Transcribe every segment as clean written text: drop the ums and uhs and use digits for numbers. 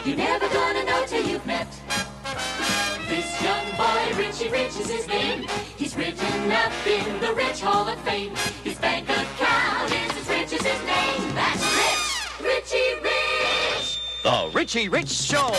You're never gonna know till you've met this young boy. Richie Rich is his name. He's written up in the Rich Hall of Fame. His bank account is as rich as his name. That's Rich, Richie Rich. The Richie Rich Show.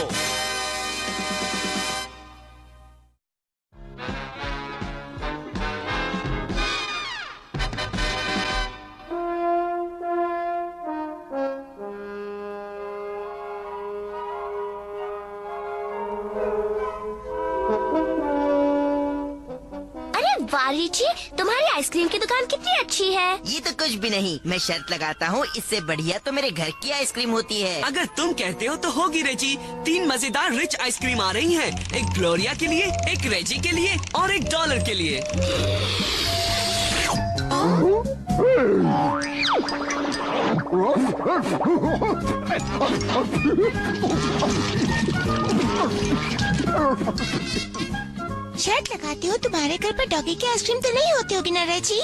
Richie, तुम्हारी ice cream की दुकान कितनी अच्छी है। ये तो कुछ भी नहीं, मैं शर्त लगाता हूँ इससे बढ़िया तो मेरे घर की आइसक्रीम होती है। अगर तुम कहते हो तो होगी रेजी। 3 मजेदार रिच आइसक्रीम आ रही हैं। एक ग्लोरिया के लिए, एक रेजी के लिए और $1 के लिए। शर्त लगाती हो तुम्हारे घर पर डॉगी की आइसक्रीम तो नहीं होती होगी ना रेजी?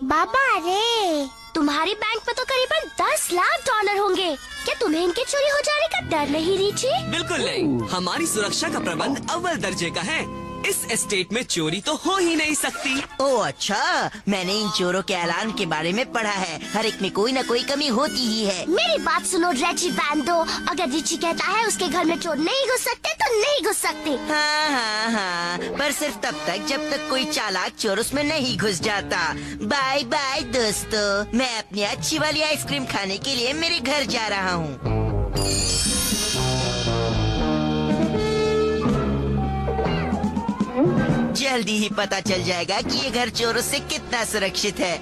बाबा रे, तुम्हारी बैंक में तो करीबन $10 लाख होंगे। क्या तुम्हें इनके चोरी हो जाने का डर नहीं रिची? बिल्कुल नहीं, हमारी सुरक्षा का प्रबंध अव्वल दर्जे का है। इस एस्टेट में चोरी तो हो ही नहीं सकती। ओह अच्छा, मैंने इन चोरों के ऐलान के बारे में पढ़ा है। हर एक में कोई न कोई कमी होती ही है। मेरी बात सुनो रेजी बैंडो, अगर रिची कहता है उसके घर में चोर नहीं घुस सकते तो नहीं घुस सकते। हाँ हाँ हाँ, पर सिर्फ तब तक जब तक कोई चालाक चोर उसमें नहीं घुस जाता। बाय बाय दोस्तों, मैं अपनी अच्छी वाली आइसक्रीम खाने के लिए मेरे घर जा रहा हूँ। जल्दी ही पता चल जाएगा कि ये घर चोरों से कितना सुरक्षित है।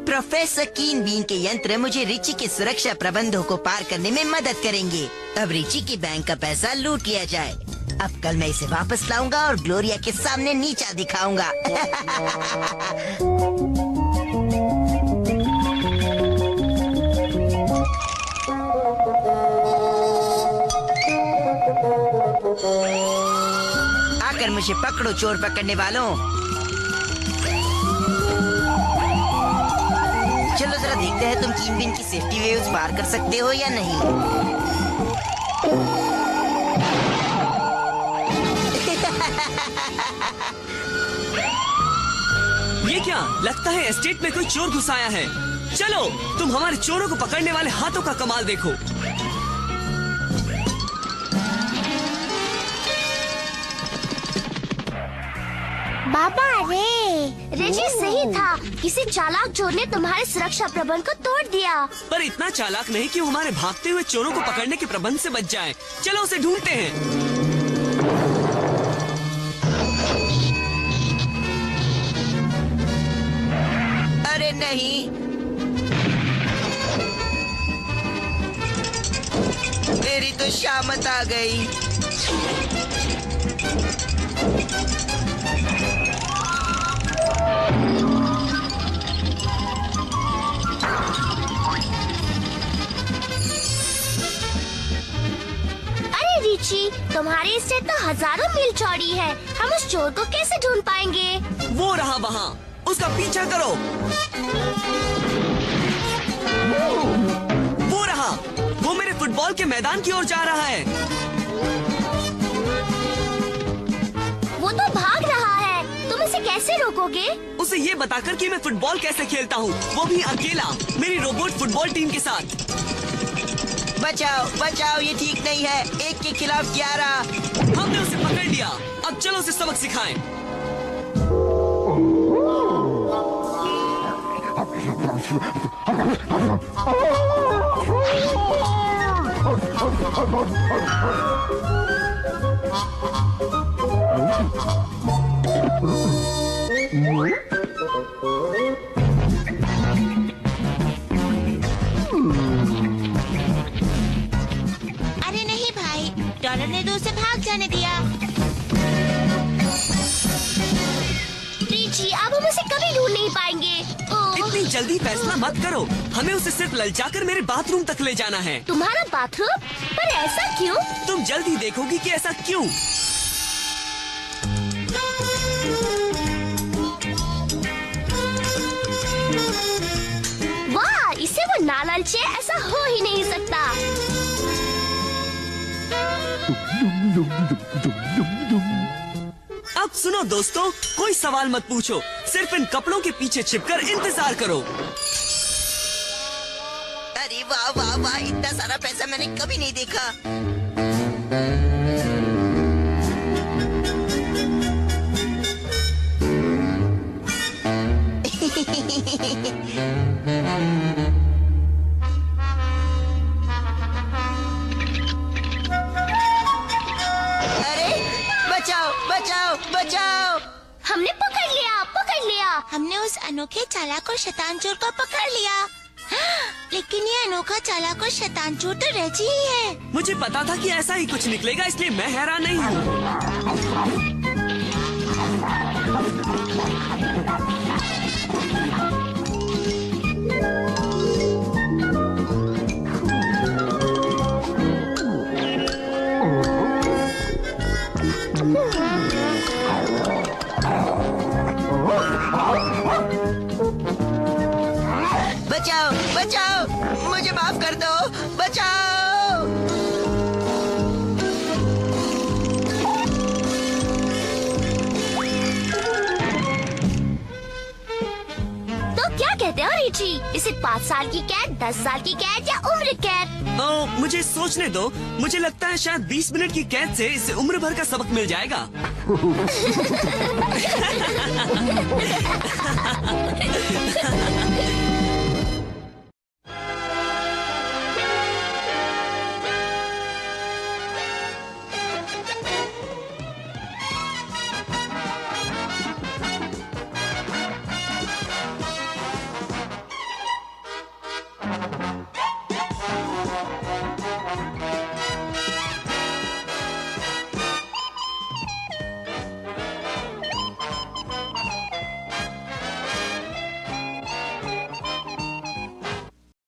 प्रोफेसर कीन बीन के यंत्र मुझे रिची के सुरक्षा प्रबंधों को पार करने में मदद करेंगे। अब रिची की बैंक का पैसा लूट लिया जाए। अब कल मैं इसे वापस लाऊंगा और ग्लोरिया के सामने नीचा दिखाऊंगा। आकर मुझे पकड़ो चोर पकड़ने वालों। चलो जरा देखते हैं तुम कीन बीन की सेफ्टी वेव्स पार कर सकते हो या नहीं। ये क्या लगता है एस्टेट में कोई चोर घुस आया है। चलो तुम हमारे चोरों को पकड़ने वाले हाथों का कमाल देखो। बाबा रे, रेजी सही था। किसी चालाक चोर ने तुम्हारे सुरक्षा प्रबंध को तोड़ दिया। पर इतना चालाक नहीं कि वो हमारे भागते हुए चोरों को पकड़ने के प्रबंध से बच जाए। चलो उसे ढूंढते हैं। अरे नहीं, मेरी तो शामत आ गई। अरे रिची, तुम्हारी स्टेट तो हजारों मील चौड़ी है। हम उस चोर को कैसे ढूंढ पाएंगे? वो रहा वहाँ, उसका पीछा करो। वो रहा, वो मेरे फुटबॉल के मैदान की ओर जा रहा है। वो तो भाग रहा है, तुम इसे कैसे रोकोगे? उसे ये बताकर कि मैं फुटबॉल कैसे खेलता हूँ, वो भी अकेला, मेरी रोबोट फुटबॉल टीम के साथ। बचाओ बचाओ, ये ठीक नहीं है। 1 के खिलाफ 11। हमने उसे पकड़ लिया, अब चलो उसे सबक सिखाएं। अरे नहीं भाई, डॉलर ने तो उसे भाग जाने दिया। रिची, अब हम उसे कभी ढूंढ नहीं पाएंगे। इतनी जल्दी फैसला मत करो। हमें उसे सिर्फ ललचाकर मेरे बाथरूम तक ले जाना है। तुम्हारा बाथरूम? पर ऐसा क्यों? तुम जल्दी देखोगी कि ऐसा क्यों। वाह, इसे वो ना ललचे, ऐसा हो ही नहीं सकता। अब सुनो दोस्तों, कोई सवाल मत पूछो, सिर्फ इन कपड़ों के पीछे छिपकर इंतजार करो। अरे वाह वाह वाह, इतना सारा पैसा मैंने कभी नहीं देखा। अरे बचाओ बचाओ बचाओ। हमने पकड़ लिया, पकड़ लिया। हमने उस अनोखे चालाक और शैतान चोर को पकड़ लिया। लेकिन ये अनोखा चालाक और शैतान चोर तो रेजी ही है। मुझे पता था कि ऐसा ही कुछ निकलेगा, इसलिए मैं हैरान नहीं हूँ। बचाओ बचाओ, मुझे माफ कर दो, बचाओ। तो क्या कहते हो रिची? इसे 5 साल की कैद, 10 साल की कैद या उम्र कैद? मुझे सोचने दो। मुझे लगता है शायद 20 मिनट की कैद से इसे उम्र भर का सबक मिल जाएगा।